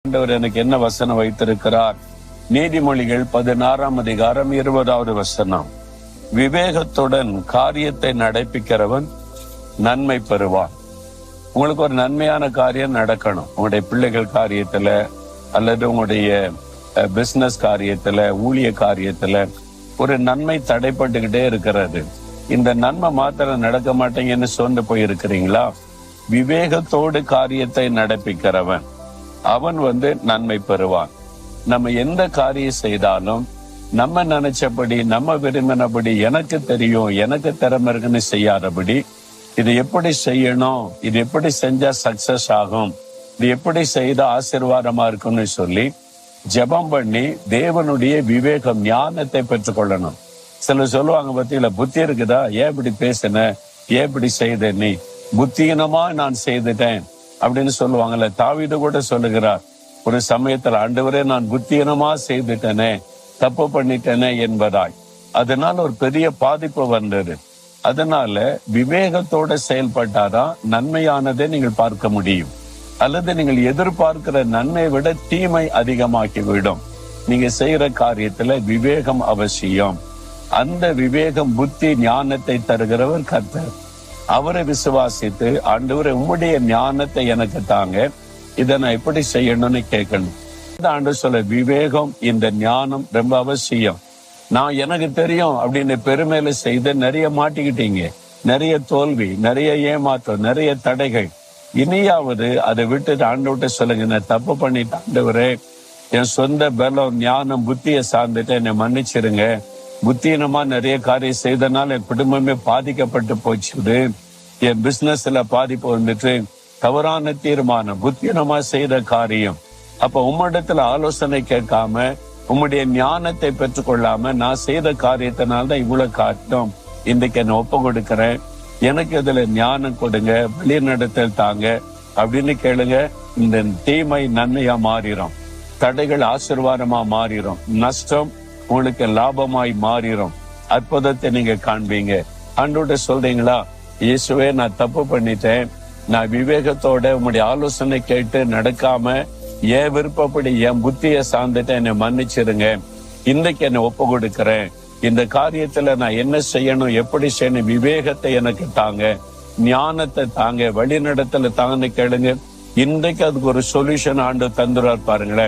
ஆண்டவர் எனக்கு என்ன வசனம் வைத்திருக்கிறார்? நீதிமொழிகள் 16ஆம் அதிகாரம் 20வது வசனம். விவேகத்துடன் காரியத்தை நடப்பிக்கிறவன் நன்மை பெறுவான். உங்களுக்கு ஒரு நன்மையான காரியம் நடக்கணும். உங்களுடைய பிள்ளைகள் காரியத்துல அல்லது உங்களுடைய பிசினஸ் காரியத்துல, ஊழிய காரியத்துல ஒரு நன்மை தடைப்பட்டுக்கிட்டே இருக்கிறது. இந்த நன்மை மாத்திரம் நடக்க மாட்டேங்கன்னு சொந்து போயிருக்கிறீங்களா? விவேகத்தோடு காரியத்தை நடப்பிக்கிறவன் அவன் நன்மை பெறுவான். நம்ம எந்த காரியம் செய்தாலும் நம்ம நினைச்சபடி, நம்ம விரும்பினபடி, எனக்கு தெரியும், எனக்கு திறமை இருக்குன்னு செய்யாதபடி, இது எப்படி செய்யணும், இது எப்படி செஞ்சா சக்சஸ் ஆகும், இது எப்படி செய்தா ஆசீர்வாதமா இருக்குன்னு சொல்லி ஜெபம் பண்ணி தேவனுடைய விவேகம், ஞானத்தை பெற்றுக்கொள்ளணும். சிலர் சொல்லுவாங்க, பத்தியில புத்தி இருக்குதா, ஏன் இப்படி பேசின, ஏன் இப்படி செய்த, நீ புத்தியினமா நான் செய்துட்டேன் அப்படின்னு சொல்லுவாங்கல்ல. தாவீது கூட சொல்லுகிறார், ஒரு சமயத்துல ஆண்டவரே நான் புத்தியினமா செய்துட்டேனே, தப்பு பண்ணிட்டேனே என்பதாய். அதனால ஒரு பெரிய பாதிப்பு வந்தது. அதனால விவேகத்தோட செயல்பட்டாதான் நன்மையானதை நீங்கள் பார்க்க முடியும். அல்லது நீங்கள் எதிர்பார்க்கிற நன்மையை விட தீமை அதிகமாக்கிவிடும். நீங்க செய்யற காரியத்துல விவேகம் அவசியம். அந்த விவேகம், புத்தி, ஞானத்தை தருகிறவர் கர்த்தர். அவரை விசுவாசித்து, ஆண்டவரே உம்முடைய ஞானத்தை எனக்கு தாங்க, இதை நான் எப்படி செய்யணும்னு கேட்கணும். ஆண்டவர் சொல்ல, விவேகம், இந்த ஞானம் ரொம்ப அவசியம். நான் எனக்கு தெரியும் அப்படின்னு பெருமையில செய்து நிறைய மாட்டிக்கிட்டீங்க. நிறைய தோல்வி, நிறைய ஏமாற்றம், நிறைய தடைகள். இனியாவது அதை விட்டு ஆண்டவர்கிட்ட சொல்லுங்க, நான் தப்பு பண்ணிட்டு ஆண்டவரே, என் சொந்த பலம், ஞானம், புத்தியை சார்ந்துட்டு என்னை மன்னிச்சிருங்க. புத்தீனமா நிறைய காரியம் செய்தனால என் குடும்பமே பாதிக்கப்பட்டு போச்சுது. என் பிசினஸ்ல பாதிப்பு வந்துட்டு, தவறான தீர்மானம், புத்தீனமா செய்த காரியம். அப்ப உம்மிடத்துல ஆலோசனை கேட்காம, உம்முடைய ஞானத்தை பெற்றுக்கொள்ளாம நான் செய்த காரியத்தினால்தான் இவ்வளவு காட்டும். இன்றைக்கு என்ன ஒப்பு கொடுக்கிறேன், எனக்கு இதுல ஞானம் கொடுங்க, வழிநடத்தல் தாங்க அப்படின்னு கேளுங்க. இந்த தீமை நன்மையா மாறிடும், தடைகள் ஆசீர்வாதமா மாறிடும், நஷ்டம் உங்களுக்கு லாபமாய் மாறிடும். அற்புதத்தை நீங்க காண்பீங்க. ஆண்டவர்கிட்ட சொல்றீங்களா, இயேசுவே நான் தப்பு பண்ணிட்டேன், நான் விவேகத்தோட உங்களுடைய ஆலோசனை கேட்டு நடக்காம என் விருப்பப்படி என் புத்தியை சார்ந்துட்டு என்னை மன்னிச்சிருங்க. இன்றைக்கு என்னை ஒப்பு கொடுக்கிறேன். இந்த காரியத்துல நான் என்ன செய்யணும், எப்படி செய்யணும், விவேகத்தை எனக்கு தாங்க, ஞானத்தை தாங்க, வழிநடத்தல தாங்கன்னு கேளுங்க. இன்றைக்கு அதுக்கு ஒரு சொல்யூஷன் ஆண்டு தந்துறார் பாருங்களேன்.